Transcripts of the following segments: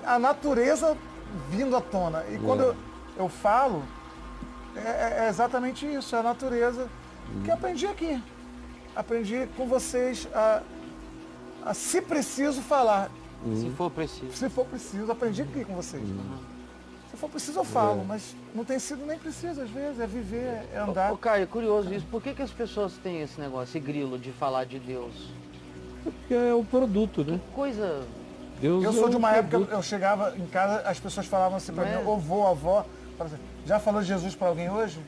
a natureza vindo à tona. E quando eu falo, é exatamente isso, é a natureza que eu aprendi aqui. Aprendi com vocês a se preciso, falar. Se for preciso. Se for preciso, aprendi aqui com vocês. Se for preciso, eu falo, mas não tem sido nem preciso, às vezes, é viver, é andar. Ô, Caio, é curioso isso. Por que as pessoas têm esse negócio, esse grilo de falar de Deus? Porque é o produto, né? Que coisa... Deus Eu sou de uma época, produto. eu chegava em casa, as pessoas falavam assim pra mim, ou vô, avó, falavam assim, já falou de Jesus pra alguém hoje?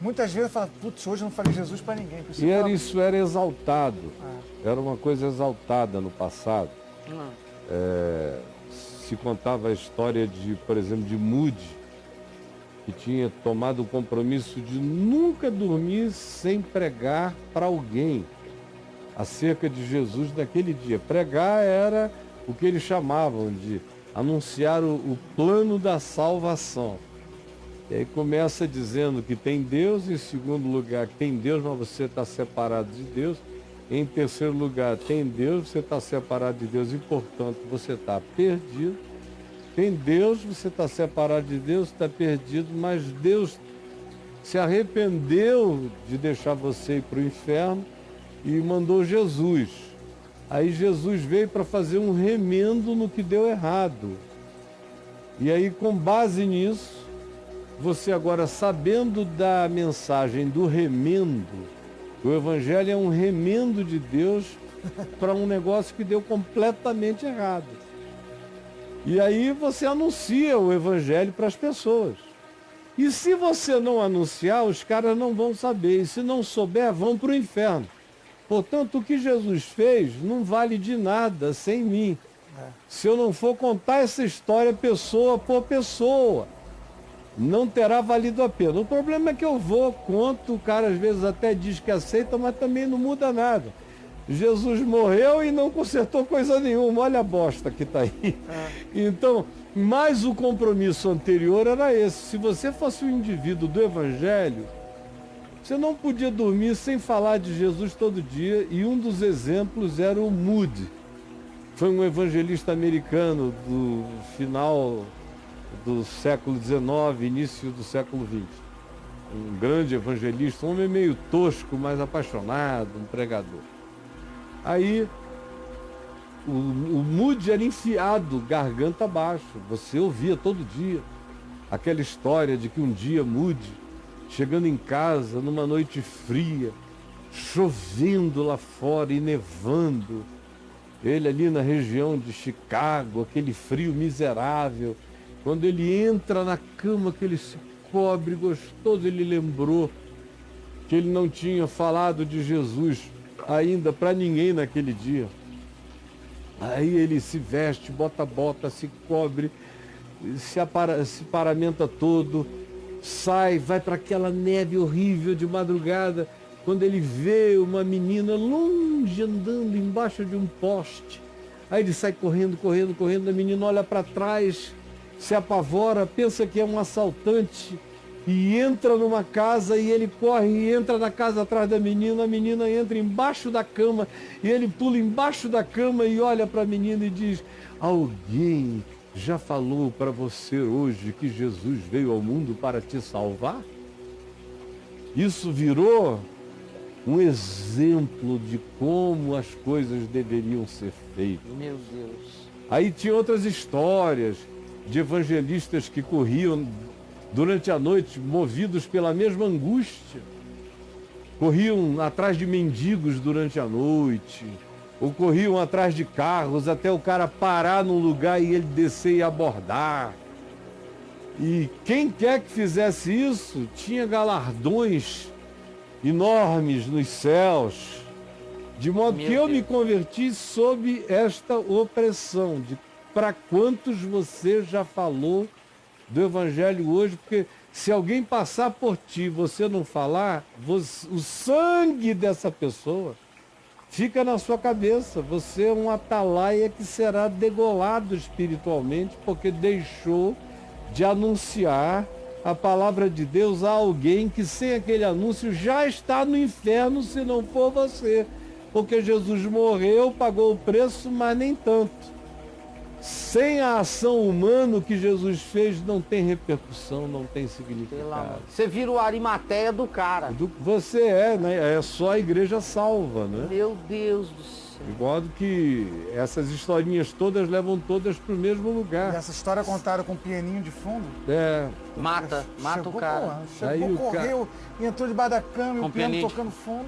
Muitas vezes eu falava, putz, hoje eu não falei de Jesus pra ninguém. E isso era exaltado. Era uma coisa exaltada no passado. Se contava a história de, por exemplo, de Moody, que tinha tomado o compromisso de nunca dormir sem pregar para alguém acerca de Jesus naquele dia. Pregar era o que eles chamavam de anunciar o plano da salvação. E aí começa dizendo que tem Deus, em segundo lugar, que tem Deus, mas você está separado de Deus. Em terceiro lugar, tem Deus, você está separado de Deus e, portanto, você está perdido. Tem Deus, você está separado de Deus, está perdido, mas Deus se arrependeu de deixar você ir para o inferno e mandou Jesus. Aí Jesus veio para fazer um remendo no que deu errado. E aí, com base nisso, você agora, sabendo da mensagem do remendo, o Evangelho é um remendo de Deus para um negócio que deu completamente errado. E aí você anuncia o Evangelho para as pessoas. E se você não anunciar, os caras não vão saber. E se não souber, vão para o inferno. Portanto, o que Jesus fez não vale de nada sem mim. Se eu não for contar essa história pessoa por pessoa, não terá valido a pena. O problema é que eu vou, conto, o cara às vezes até diz que aceita, mas também não muda nada. Jesus morreu e não consertou coisa nenhuma, olha a bosta que está aí. Então, mas o compromisso anterior era esse. Se você fosse um indivíduo do Evangelho, você não podia dormir sem falar de Jesus todo dia, e um dos exemplos era o Moody. Foi um evangelista americano do final do século XIX, início do século XX. Um grande evangelista, um homem meio tosco, mas apaixonado, um pregador. Aí, o Moody era enfiado garganta abaixo. Você ouvia todo dia aquela história de que um dia Moody, chegando em casa, numa noite fria, chovendo lá fora e nevando, ele ali na região de Chicago, aquele frio miserável, quando ele entra na cama, que ele se cobre gostoso, ele lembrou que ele não tinha falado de Jesus ainda para ninguém naquele dia. Aí ele se veste, bota a bota, se cobre, se paramenta todo, sai, vai para aquela neve horrível de madrugada, quando ele vê uma menina longe andando embaixo de um poste. Aí ele sai correndo, correndo, correndo, a menina olha para trás, se apavora, pensa que é um assaltante e entra numa casa, e ele corre e entra na casa atrás da menina, a menina entra embaixo da cama e ele pula embaixo da cama e olha para a menina e diz: alguém já falou para você hoje que Jesus veio ao mundo para te salvar? Isso virou um exemplo de como as coisas deveriam ser feitas. Meu Deus. Aí tinha outras histórias de evangelistas que corriam durante a noite, movidos pela mesma angústia. Corriam atrás de mendigos durante a noite, ou corriam atrás de carros até o cara parar num lugar e ele descer e abordar. E quem quer que fizesse isso tinha galardões enormes nos céus, de modo que eu me converti sob esta opressão de para quantos você já falou do Evangelho hoje, porque se alguém passar por ti e você não falar, o sangue dessa pessoa fica na sua cabeça. Você é um atalaia que será degolado espiritualmente porque deixou de anunciar a palavra de Deus a alguém que sem aquele anúncio já está no inferno, se não for você. Porque Jesus morreu, pagou o preço, mas nem tanto. Sem a ação humana, o que Jesus fez não tem repercussão, não tem Pelo significado. amor. Você vira o Arimateia do cara. Você é, né? É só a igreja salva, né? Meu Deus do céu. De modo que essas historinhas todas levam todas para o mesmo E lugar. essa história contada com um pianinho de fundo. É, Mata o cara. Pô, chegou, Aí o correu, entrou debaixo da cama e Com o piano pianite. tocando fundo.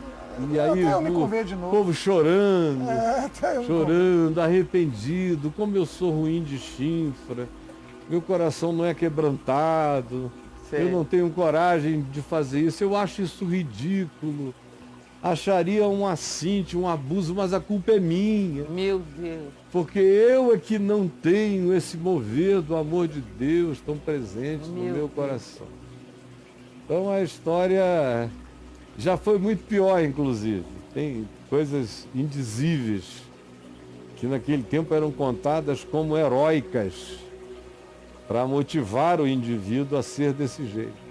e aí Até eu me o conver de novo. povo chorando, Até eu me conver. chorando, arrependido, como eu sou ruim de chifra, meu coração não é quebrantado, Sei. eu não tenho coragem de fazer isso, eu acho isso ridículo, acharia um assinte, um abuso, mas a culpa é minha, Meu Deus. porque eu é que não tenho esse mover do amor de Deus tão presente no Meu meu Deus. coração. Então a história já foi muito pior, inclusive. Tem coisas indizíveis que naquele tempo eram contadas como heróicas para motivar o indivíduo a ser desse jeito.